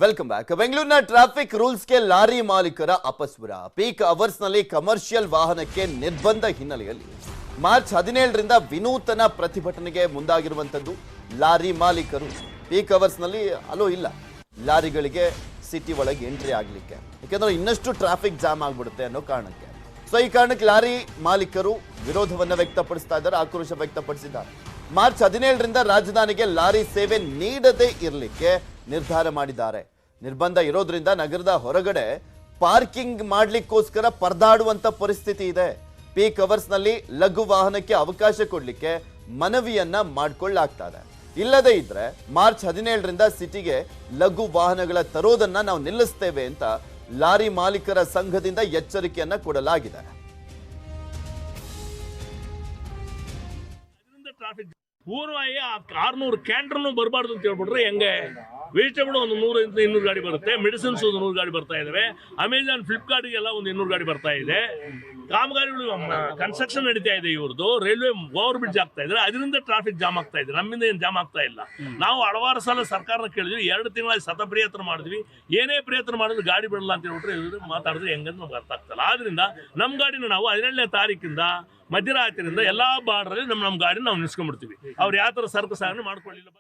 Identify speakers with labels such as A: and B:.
A: Welcome back. ಬೆಂಗಳೂರಿನ traffic ರೂಲ್ಸ್ಗೆ lorry ಮಾಲೀಕರ ಅಪಸ್ವರ. ಪೀಕ್ ಅವರ್ಸ್ ನಲ್ಲಿ ಕಮರ್ಷಿಯಲ್ ವಾಹನಕ್ಕೆ ನಿರ್ಬಂಧ ಹಿನ್ನೆಲೆಯಲ್ಲಿ ಮಾರ್ಚ್ 17ರಿಂದ ವಿನೂತನ ಪ್ರತಿಭಟನೆಗೆ ಮುಂದಾಗಿರುವಂತದ್ದು ಲಾರಿ ಮಾಲೀಕರು. ಪೀಕ್ ಅವರ್ಸ್ ನಲ್ಲಿ ಅಲೋ ಇಲ್ಲ ಲಾರಿಗಳಿಗೆ ಸಿಟಿ ಒಳಗೆ ಎಂಟ್ರಿ ಆಗ್ಲಿಕ್ಕೆ, ಯಾಕಂದ್ರೆ ಇನ್ನಷ್ಟು ಟ್ರಾಫಿಕ್ ಜಾಮ್ ಆಗ್ಬಿಡುತ್ತೆ ಅನ್ನೋ ಕಾರಣಕ್ಕೆ. ಸೊ ಈ ಕಾರಣಕ್ಕೆ ಲಾರಿ ಮಾಲೀಕರು ವಿರೋಧವನ್ನ ವ್ಯಕ್ತಪಡಿಸ್ತಾ ಇದ್ದಾರೆ, ಆಕ್ರೋಶ ವ್ಯಕ್ತಪಡಿಸಿದ್ದಾರೆ. ಮಾರ್ಚ್ 17ರಿಂದ ರಾಜಧಾನಿಗೆ ಲಾರಿ ಸೇವೆ ನೀಡದೇ ಇರಲಿಕ್ಕೆ ನಿರ್ಧಾರ ಮಾಡಿದ್ದಾರೆ. ನಿರ್ಬಂಧ ಇರೋದ್ರಿಂದ ನಗರದ ಹೊರಗಡೆ ಪಾರ್ಕಿಂಗ್ ಮಾಡ್ಲಿಕ್ಕೋಸ್ಕರ ಪರದಾಡುವಂತ ಪರಿಸ್ಥಿತಿ ಇದೆ. ಪೀಕ್ ಅವರ್ಸ್ ನಲ್ಲಿ ಲಘು ವಾಹನಕ್ಕೆ ಅವಕಾಶ ಕೊಡ್ಲಿಕ್ಕೆ ಮನವಿಯನ್ನ ಮಾಡ್ಕೊಳ್ಳಾಗ್ತದೆ. ಇಲ್ಲದೇ ಇದ್ರೆ ಮಾರ್ಚ್ 17ರಿಂದ ಸಿಟಿಗೆ ಲಘು ವಾಹನಗಳ ತರೋದನ್ನ ನಾವು ನಿಲ್ಲಿಸ್ತೇವೆ ಅಂತ ಲಾರಿ ಮಾಲೀಕರ ಸಂಘದಿಂದ ಎಚ್ಚರಿಕೆಯನ್ನ ಕೊಡಲಾಗಿದೆ.
B: ಪೂರ್ವವಾಗಿ 600 ಕ್ಯಾಂಟರ್ನು ಬರಬಾರ್ದು ಅಂತ ಹೇಳ್ಬಿಟ್ರೆ ಹೆಂಗೆ? ವೆಜಿಟೇಬಲ್ ಒಂದು 100-200 ಗಾಡಿ ಬರುತ್ತೆ, ಮೆಡಿಸಿನ್ಸ್ ಒಂದು 100 ಗಾಡಿ ಬರ್ತಾ ಇದಾವೆ, ಅಮೆಜಾನ್ ಫ್ಲಿಪ್ಕಾರ್ಟ್ಗೆಲ್ಲ ಒಂದು 200 ಗಾಡಿ ಬರ್ತಾ ಇದೆ. ಕಾಮಗಾರಿಗಳು ಕನ್ಸ್ಟ್ರಕ್ಷನ್ ನಡೀತಾ ಇದೆ, ಇವ್ರದ್ದು ರೈಲ್ವೆ ಓವರ್ ಬ್ರಿಡ್ಜ್ ಆಗ್ತಾ ಇದ್ರೆ ಅದರಿಂದ ಟ್ರಾಫಿಕ್ ಜಾಮ್ ಆಗ್ತಾ ಇದೆ. ನಮ್ಮಿಂದ ಏನು ಜಾಮ್ ಆಗ್ತಾ ಇಲ್ಲ. ನಾವು ಹಲವಾರು ಸಲ ಸರ್ಕಾರನ ಕೇಳಿದ್ವಿ, 2 ತಿಂಗಳ ಸತ ಪ್ರಯತ್ನ ಮಾಡಿದ್ವಿ, ಏನೇ ಪ್ರಯತ್ನ ಮಾಡಿದ್ರು ಗಾಡಿ ಬಿಡಲ್ಲ ಅಂತ ಹೇಳ್ಬಿಟ್ರೆ ಮಾತಾಡಿದ್ರೆ ಹೆಂಗಂತ ನಮ್ಗೆ ಅರ್ಥ ಆಗ್ತಲ್ಲ. ಆದ್ರಿಂದ ನಮ್ಮ ಗಾಡಿನ ನಾವು 17ನೇ ತಾರೀಕಿಂದ ಮಧ್ಯರಾತ್ರಿಯಿಂದ ಎಲ್ಲಾ ಬಾರ್ಡ್ರಲ್ಲಿ ನಮ್ಮ ಗಾಡಿ ನಾವು ನಿಲ್ಸ್ಕೊಂಡ್ಬಿಡ್ತೀವಿ. ಅವ್ರು ಯಾವ ತರ ಸರಕು ಸಾಗಣೆ ಮಾಡ್ಕೊಳ್ಳಿಲ್ಲ.